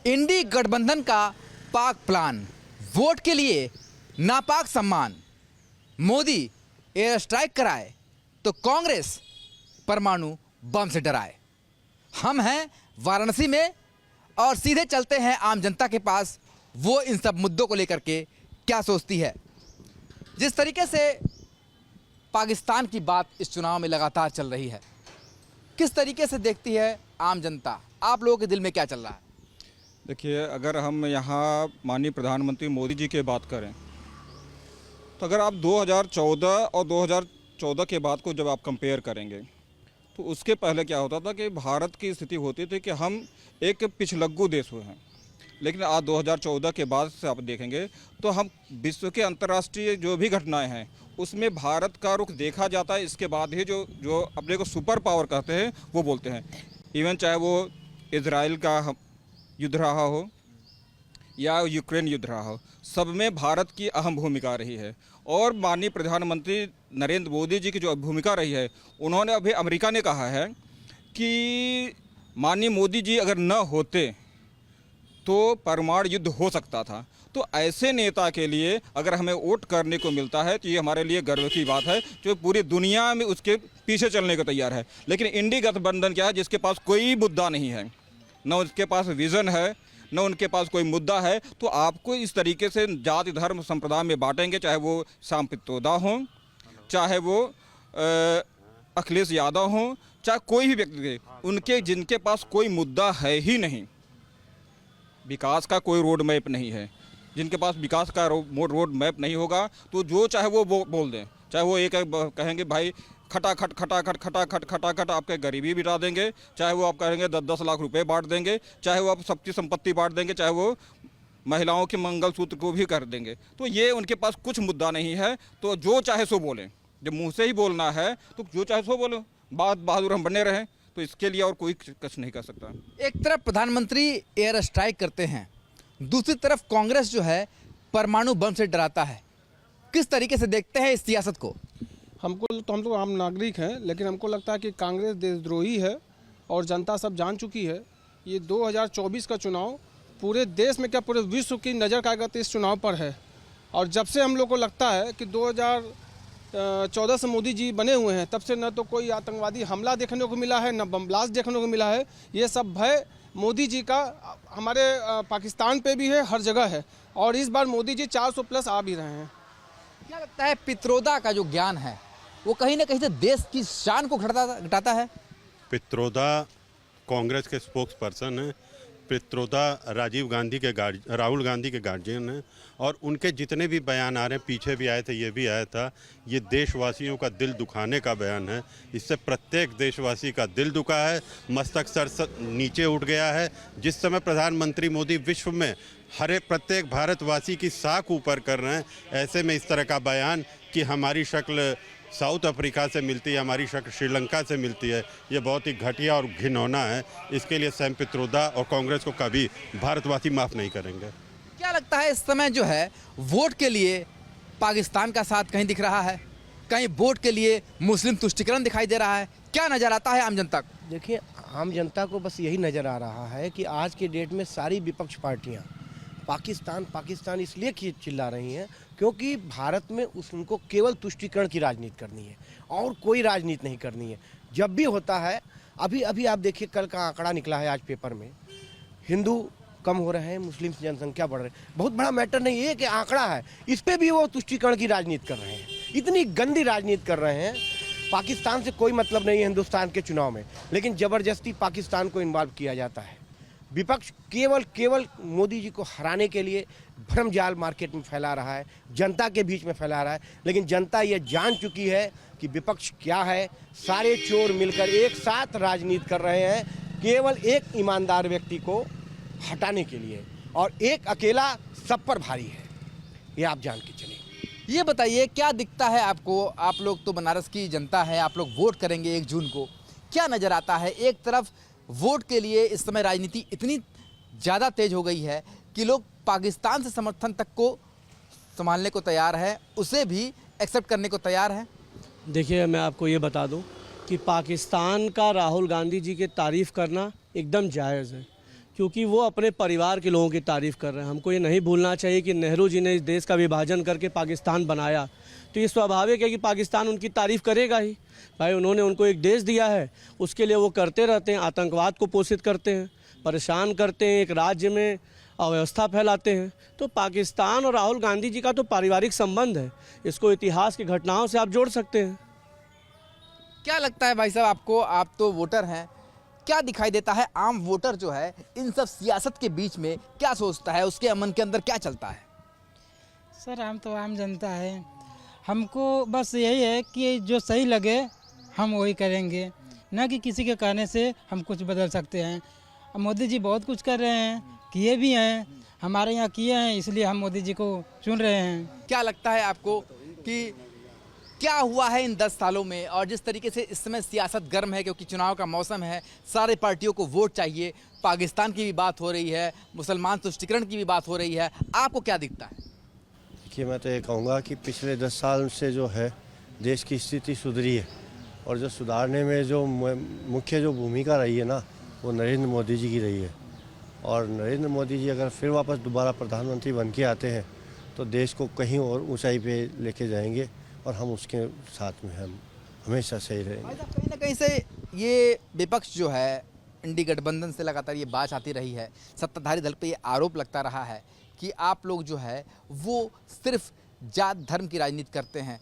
इंडी गठबंधन का पाक प्लान, वोट के लिए नापाक सम्मान। मोदी एयर स्ट्राइक कराए तो कांग्रेस परमाणु बम से डराए। हम हैं वाराणसी में और सीधे चलते हैं आम जनता के पास, वो इन सब मुद्दों को लेकर के क्या सोचती है। जिस तरीके से पाकिस्तान की बात इस चुनाव में लगातार चल रही है, किस तरीके से देखती है आम जनता? आप लोगों के दिल में क्या चल रहा है? देखिए, अगर हम यहाँ माननीय प्रधानमंत्री मोदी जी की बात करें तो अगर आप 2014 और 2014 के बाद को जब आप कंपेयर करेंगे तो उसके पहले क्या होता था कि भारत की स्थिति होती थी कि हम एक पिछलग्गू देश हुए हैं। लेकिन आज 2014 के बाद से आप देखेंगे तो हम विश्व के अंतर्राष्ट्रीय जो भी घटनाएं हैं उसमें भारत का रुख देखा जाता है। इसके बाद ही जो अपने को सुपर पावर कहते हैं वो बोलते हैं। इवन चाहे वो इजराइल का युद्ध रहा हो या यूक्रेन युद्ध रहा हो, सब में भारत की अहम भूमिका रही है। और माननीय प्रधानमंत्री नरेंद्र मोदी जी की जो भूमिका रही है, उन्होंने अभी अमेरिका ने कहा है कि माननीय मोदी जी अगर न होते तो परमाणु युद्ध हो सकता था। तो ऐसे नेता के लिए अगर हमें वोट करने को मिलता है तो ये हमारे लिए गर्व की बात है, जो पूरी दुनिया में उसके पीछे चलने को तैयार है। लेकिन इंडी गठबंधन क्या है, जिसके पास कोई मुद्दा नहीं है, न उसके पास विज़न है, न उनके पास कोई मुद्दा है, तो आपको इस तरीके से जाति धर्म संप्रदाय में बांटेंगे। चाहे वो श्याम पित्रोदा हों, चाहे वो अखिलेश यादव हों, चाहे कोई भी व्यक्ति, उनके जिनके पास कोई मुद्दा है ही नहीं, विकास का कोई रोड मैप नहीं है, जिनके पास विकास का रोड मैप नहीं होगा तो जो चाहे वो बोल दें। चाहे वो एक कहेंगे भाई खटाखट खटाखट खटाखट खटाखट आपके गरीबी बिटा देंगे, चाहे वो आप कहेंगे 10-10 लाख रुपए बांट देंगे, चाहे वो आप सबकी संपत्ति बांट देंगे, चाहे वो महिलाओं के मंगलसूत्र को भी कर देंगे। तो ये उनके पास कुछ मुद्दा नहीं है, तो जो चाहे सो बोलें। जब मुंह से ही बोलना है तो जो चाहे सो बोलो, बात बहादुर हम बने रहें, तो इसके लिए और कोई कुछ नहीं कर सकता। एक तरफ प्रधानमंत्री एयर स्ट्राइक करते हैं, दूसरी तरफ कांग्रेस जो है परमाणु बम से डराता है। किस तरीके से देखते हैं इस सियासत को? हम तो आम नागरिक हैं, लेकिन हमको लगता है कि कांग्रेस देशद्रोही है और जनता सब जान चुकी है। ये 2024 का चुनाव पूरे देश में क्या पूरे विश्व की नज़र का गति इस चुनाव पर है। और जब से हम लोग को लगता है कि 2014 से मोदी जी बने हुए हैं, तब से न तो कोई आतंकवादी हमला देखने को मिला है, न बम ब्लास्ट देखने को मिला है। ये सब भय मोदी जी का हमारे पाकिस्तान पे भी है, हर जगह है। और इस बार मोदी जी 400+ आ भी रहे हैं। क्या लगता है पित्रोदा का जो ज्ञान है वो कहीं ना कहीं से देश की शान को घटाता है? पित्रोदा कांग्रेस के स्पोक्स पर्सन हैं। पित्रोदा राहुल गांधी के गार्जियन हैं और उनके जितने भी बयान आ रहे हैं, पीछे भी आए थे, ये भी आया था, ये देशवासियों का दिल दुखाने का बयान है। इससे प्रत्येक देशवासी का दिल दुखा है, मस्तक सर नीचे उठ गया है। जिस समय प्रधानमंत्री मोदी विश्व में प्रत्येक भारतवासी की साख ऊपर कर रहे हैं, ऐसे में इस तरह का बयान कि हमारी शक्ल साउथ अफ्रीका से मिलती है, हमारी शक्ल श्रीलंका से मिलती है, ये बहुत ही घटिया और घिनौना है। इसके लिए सैम पित्रोदा और कांग्रेस को कभी भारतवासी माफ़ नहीं करेंगे। क्या लगता है इस समय जो है वोट के लिए पाकिस्तान का साथ कहीं दिख रहा है, कहीं वोट के लिए मुस्लिम तुष्टिकरण दिखाई दे रहा है? क्या नज़र आता है आम जनता को? देखिए, आम जनता को बस यही नज़र आ रहा है कि आज के डेट में सारी विपक्ष पार्टियाँ पाकिस्तान इसलिए चिल्ला रही हैं क्योंकि भारत में उनको केवल तुष्टीकरण की राजनीति करनी है और कोई राजनीति नहीं करनी है। जब भी होता है, अभी आप देखिए, कल का आंकड़ा निकला है आज पेपर में, हिंदू कम हो रहे हैं, मुस्लिम की जनसंख्या बढ़ रही है। बहुत बड़ा मैटर नहीं है कि आंकड़ा है, इस पर भी वो तुष्टीकरण की राजनीति कर रहे हैं। इतनी गंदी राजनीति कर रहे हैं। पाकिस्तान से कोई मतलब नहीं है हिंदुस्तान के चुनाव में, लेकिन ज़बरदस्ती पाकिस्तान को इन्वॉल्व किया जाता है। विपक्ष केवल मोदी जी को हराने के लिए भ्रम जाल मार्केट में फैला रहा है, जनता के बीच में फैला रहा है। लेकिन जनता ये जान चुकी है कि विपक्ष क्या है। सारे चोर मिलकर एक साथ राजनीति कर रहे हैं, केवल एक ईमानदार व्यक्ति को हटाने के लिए, और एक अकेला सब पर भारी है। ये आप जान के चलिए। ये बताइए, क्या दिखता है आपको? आप लोग तो बनारस की जनता है, आप लोग वोट करेंगे 1 जून को। क्या नज़र आता है? एक तरफ वोट के लिए इस समय राजनीति इतनी ज़्यादा तेज हो गई है कि लोग पाकिस्तान से समर्थन तक को संभालने को तैयार है, उसे भी एक्सेप्ट करने को तैयार है। देखिए, मैं आपको ये बता दूं कि पाकिस्तान का राहुल गांधी जी की तारीफ़ करना एकदम जायज़ है, क्योंकि वो अपने परिवार के लोगों की तारीफ़ कर रहे हैं। हमको ये नहीं भूलना चाहिए कि नेहरू जी ने इस देश का विभाजन करके पाकिस्तान बनाया, तो ये स्वाभाविक है कि पाकिस्तान उनकी तारीफ़ करेगा ही। भाई उन्होंने उनको एक देश दिया है, उसके लिए वो करते रहते हैं, आतंकवाद को पोषित करते हैं, परेशान करते हैं, एक राज्य में अव्यवस्था फैलाते हैं। तो पाकिस्तान और राहुल गांधी जी का तो पारिवारिक संबंध है, इसको इतिहास की घटनाओं से आप जोड़ सकते हैं। क्या लगता है भाई साहब आपको, आप तो वोटर हैं, क्या दिखाई देता है आम वोटर जो है इन सब सियासत के बीच में क्या सोचता है, उसके मन के अंदर क्या चलता है? सर हम तो आम जनता है, हमको बस यही है कि जो सही लगे हम वही करेंगे, ना कि किसी के कहने से हम कुछ बदल सकते हैं। अब मोदी जी बहुत कुछ कर रहे हैं, किए भी हैं, हमारे यहाँ किए हैं, इसलिए हम मोदी जी को चुन रहे हैं। क्या लगता है आपको कि क्या हुआ है इन 10 सालों में, और जिस तरीके से इस समय सियासत गर्म है क्योंकि चुनाव का मौसम है, सारे पार्टियों को वोट चाहिए, पाकिस्तान की भी बात हो रही है, मुसलमान तुष्टीकरण की भी बात हो रही है, आपको क्या दिखता है? देखिए, मैं तो ये कहूँगा कि पिछले 10 साल से जो है देश की स्थिति सुधरी है, और जो सुधारने में जो मुख्य जो भूमिका रही है ना, वो नरेंद्र मोदी जी की रही है। और नरेंद्र मोदी जी अगर फिर वापस दोबारा प्रधानमंत्री बन के आते हैं तो देश को कहीं और ऊंचाई पे लेके जाएंगे, और हम उसके साथ में हम हमेशा सही रहेंगे। कहीं ना कहीं से ये विपक्ष जो है, इंडी गठबंधन से लगातार ये बात आती रही है, सत्ताधारी दल पे ये आरोप लगता रहा है कि आप लोग जो है वो सिर्फ जात धर्म की राजनीति करते हैं।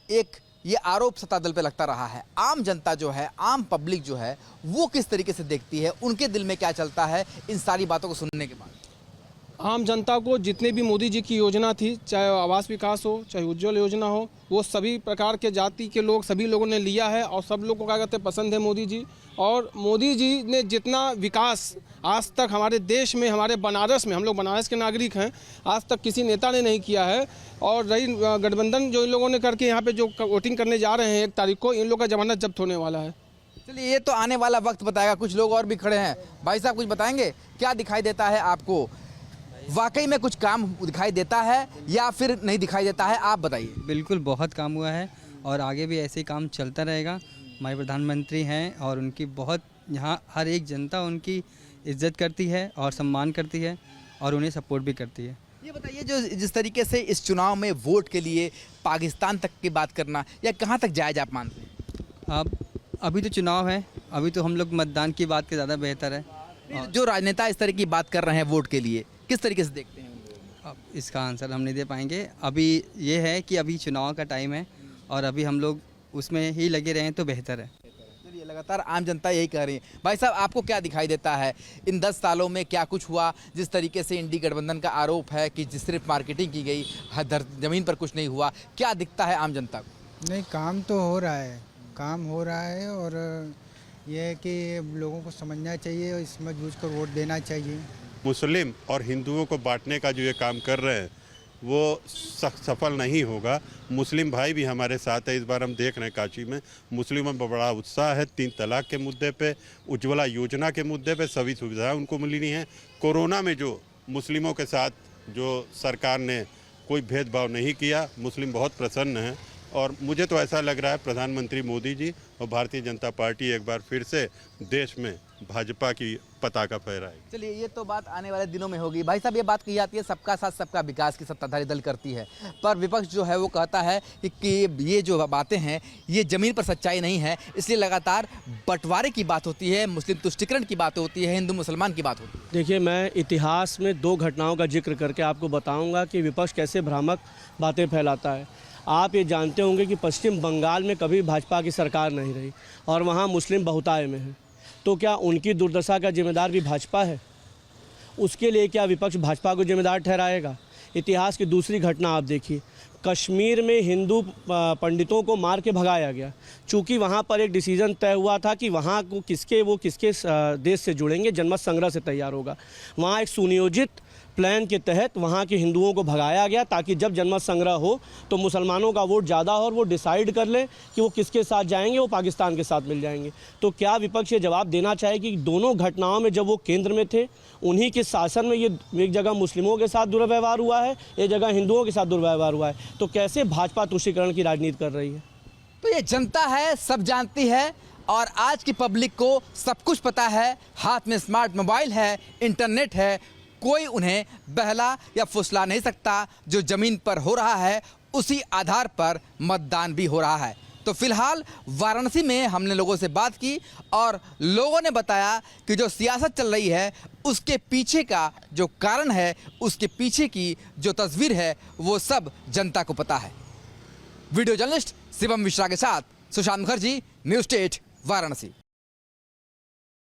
एक ये आरोप सत्ता दल पे लगता रहा है। आम जनता जो है, आम पब्लिक जो है, वो किस तरीके से देखती है, उनके दिल में क्या चलता है इन सारी बातों को सुनने के बाद? आम जनता को जितने भी मोदी जी की योजना थी, चाहे आवास विकास हो, चाहे उज्ज्वल योजना हो, वो सभी प्रकार के जाति के लोग, सभी लोगों ने लिया है, और सब लोगों को क्या कहते हैं पसंद है मोदी जी। और मोदी जी ने जितना विकास आज तक हमारे देश में, हमारे बनारस में, हम लोग बनारस के नागरिक हैं, आज तक किसी नेता ने नहीं किया है। और रही गठबंधन जो इन लोगों ने करके यहाँ पे जो वोटिंग करने जा रहे हैं 1 तारीख को, इन लोगों का जमानत जब्त होने वाला है। चलिए, ये तो आने वाला वक्त बताएगा। कुछ लोग और भी खड़े हैं। भाई साहब कुछ बताएंगे, क्या दिखाई देता है आपको? वाकई में कुछ काम दिखाई देता है या फिर नहीं दिखाई देता है, आप बताइए। बिल्कुल बहुत काम हुआ है, और आगे भी ऐसे ही काम चलता रहेगा। हमारे प्रधानमंत्री हैं और उनकी बहुत, यहाँ हर एक जनता उनकी इज्जत करती है और सम्मान करती है, और उन्हें सपोर्ट भी करती है। ये बताइए, जो जिस तरीके से इस चुनाव में वोट के लिए पाकिस्तान तक की बात करना, या कहाँ तक जायज़ आप मानते हैं? अब अभी तो चुनाव है, अभी तो हम लोग मतदान की बात के ज़्यादा बेहतर है। जो राजनेता इस तरह की बात कर रहे हैं वोट के लिए, किस तरीके से देखते हैं उनको? अब इसका आंसर हम नहीं दे पाएंगे। अभी ये है कि अभी चुनाव का टाइम है, और अभी हम लोग उसमें ही लगे रहें तो बेहतर है। चलिए, लगातार आम जनता यही कह रही है। भाई साहब, आपको क्या दिखाई देता है इन 10 सालों में क्या कुछ हुआ? जिस तरीके से इंडी गठबंधन का आरोप है कि सिर्फ मार्केटिंग की गई, ज़मीन पर कुछ नहीं हुआ, क्या दिखता है आम जनता को? नहीं, काम तो हो रहा है, काम हो रहा है, और ये है कि लोगों को समझना चाहिए और समझ बूझ कर वोट देना चाहिए। मुस्लिम और हिंदुओं को बांटने का जो ये काम कर रहे हैं वो सफल नहीं होगा। मुस्लिम भाई भी हमारे साथ है। इस बार हम देख रहे हैं काशी में मुस्लिमों में बड़ा उत्साह है। 3 तलाक के मुद्दे पे, उज्ज्वला योजना के मुद्दे पे सभी सुविधाएं उनको मिली हैं। कोरोना में जो मुस्लिमों के साथ जो सरकार ने कोई भेदभाव नहीं किया, मुस्लिम बहुत प्रसन्न हैं। और मुझे तो ऐसा लग रहा है प्रधानमंत्री मोदी जी और भारतीय जनता पार्टी एक बार फिर से देश में भाजपा की पताका फहराएगी। चलिए, ये तो बात आने वाले दिनों में होगी। भाई साहब, ये बात कही जाती है सबका साथ सबका विकास की सत्ताधारी दल करती है, पर विपक्ष जो है वो कहता है कि ये जो बातें हैं ये ज़मीन पर सच्चाई नहीं है, इसलिए लगातार बंटवारे की बात होती है, मुस्लिम तुष्टीकरण की बात होती है, हिंदू मुसलमान की बात होती है। देखिए, मैं इतिहास में 2 घटनाओं का जिक्र करके आपको बताऊंगा कि विपक्ष कैसे भ्रामक बातें फैलाता है। आप ये जानते होंगे कि पश्चिम बंगाल में कभी भाजपा की सरकार नहीं रही, और वहाँ मुस्लिम बहुतायत में है, तो क्या उनकी दुर्दशा का जिम्मेदार भी भाजपा है? उसके लिए क्या विपक्ष भाजपा को जिम्मेदार ठहराएगा? इतिहास की दूसरी घटना आप देखिए, कश्मीर में हिंदू पंडितों को मार के भगाया गया, चूँकि वहाँ पर एक डिसीजन तय हुआ था कि वहाँ को किसके देश से जुड़ेंगे, जनमत संग्रह से तैयार होगा। वहाँ एक सुनियोजित प्लान के तहत वहाँ के हिंदुओं को भगाया गया, ताकि जब जनमत संग्रह हो तो मुसलमानों का वोट ज़्यादा हो और वो डिसाइड कर ले कि वो किसके साथ जाएंगे, वो पाकिस्तान के साथ मिल जाएंगे। तो क्या विपक्ष ये जवाब देना चाहे कि दोनों घटनाओं में जब वो केंद्र में थे, उन्हीं के शासन में ये एक जगह मुस्लिमों के साथ दुर्व्यवहार हुआ है, एक जगह हिंदुओं के साथ दुर्व्यवहार हुआ है, तो कैसे भाजपा तुष्टीकरण की राजनीति कर रही है? तो ये जनता है, सब जानती है। और आज की पब्लिक को सब कुछ पता है, हाथ में स्मार्ट मोबाइल है, इंटरनेट है, कोई उन्हें बहला या फुसला नहीं सकता। जो ज़मीन पर हो रहा है उसी आधार पर मतदान भी हो रहा है। तो फिलहाल वाराणसी में हमने लोगों से बात की और लोगों ने बताया कि जो सियासत चल रही है उसके पीछे का जो कारण है, उसके पीछे की जो तस्वीर है, वो सब जनता को पता है। वीडियो जर्नलिस्ट शिवम मिश्रा के साथ सुशांत मुखर्जी, न्यूज़ 8 वाराणसी।